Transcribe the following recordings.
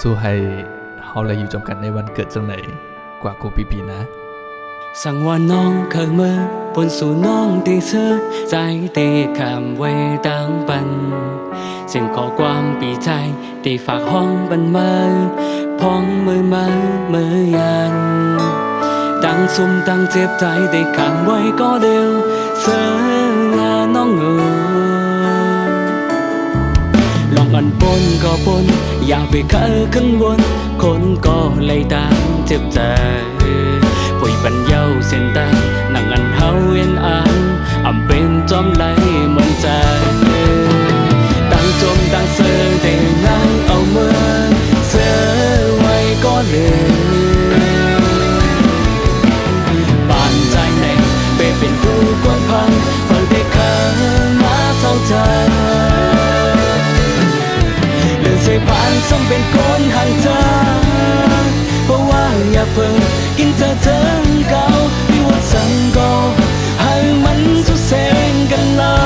สู้ให้เฮาเลยอยู่จำกันในวันเกิดจังไหนกว่ากูปีนะสั่งว่าน้องเคยมือปนสู่น้องตีเสื้อใจตีคำไว้ดังปันเสียงขอความปีใจตีฝากห้องบันมือพ้องมือยันตั้งซุ่มตั้งเจ็บใจได้คำไว้ก็เดียวเสื้อน้องลองอันปนก็ปนอย่าไปเคยขึ้นวนคนก็เลยตามเจ็บใจปุยปัญญาเส้นตายนั่งอันเฮาเอ็นอ่านเป็นจอมไหลเหมือนใจตั้งจมตั้งเสือได้นั่งเอามือเสือไว้ก็เลยป่านใจในเป็นผู้กดพังเพิ่งได้เข้ามาเศร้าใจเลื่อนสายผ่านซ้ำเป็นคนห่างเธอเพราะว่าอย่าเพิ่งกินเธอเก่าไม่ว่าสั่งก็ให้มันสุดเส้นกันเลย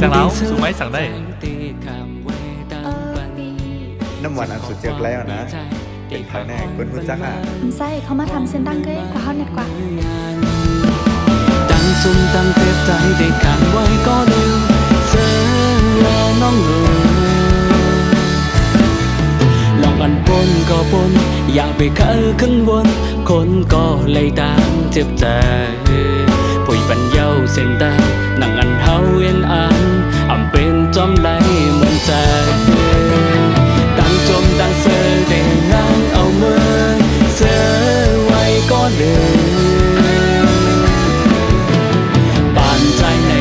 สั่งแล้วสูงไหมสั่งได้น้ำหวานอันสุดเจิกแล้วนะเป็นครั้งแรกคนรู้จักอ่ะไส้เขามาทำเส้นดังเก้กว่าเขาเน็ตกว่าตั้งซุ่มตั้งเจ็บใจได้ขังไว้ก็เดียวเสือน้องลองอันปนก็ปนอย่าไปเคยขึ้นวนคนก็เลยตามเจ็บใจปุยปัญญาเส้นตายนั่งอันเฮาเอ็นอ่านเป็นจอมไหลเหมือนใจตั้งจมตั้งเสือได้นั่งเอามือเสือไว้ก็เลยป่านใจใน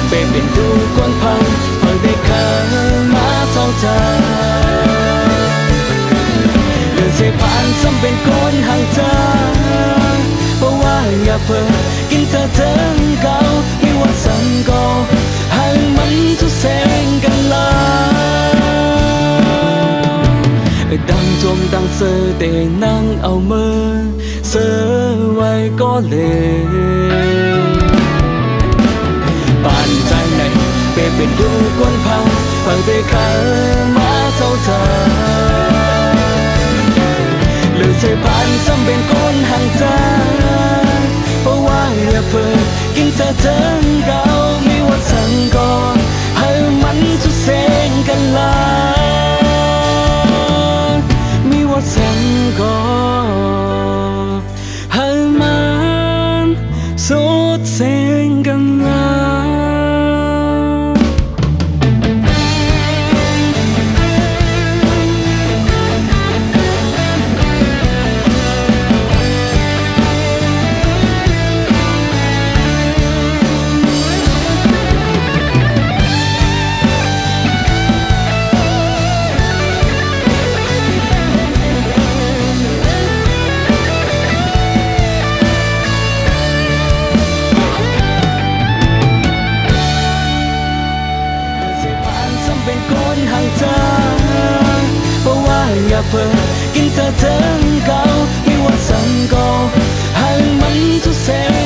เป็นดูก้นพังเพิ่งได้เข้ามาเศร้าใจเลื่อนสายผ่านซ้ำเป็นคนห่างเธอเพราะว่าอย่าเพิ่งกินเธอเก่าไม่ว่าสั่งก็ให้มันทุกเส้นกันเลยดังจมดังเสือแต่นั่งเอามือเสือไว้ก็เลยป่านใจในเป็นดูก้นพังเพิ่งได้เข้ามาเศร้าใจเลื่อนสายผ่านซ้ำเป็นคนห่างเธอเพราะว่าอย่าเพิ่งกินเธอเก่าไม่ว่าสั่งก็ให้มันสุดเส้นกันเลยไม่ว่าสั่งก็ให้มันสุดเส้นกันเลยเป็นคนห่างเธอเพราะว่าอย่าเพิ่งกินเธอเก่าไม่ว่าสั่งก็ให้มันทุกเส้น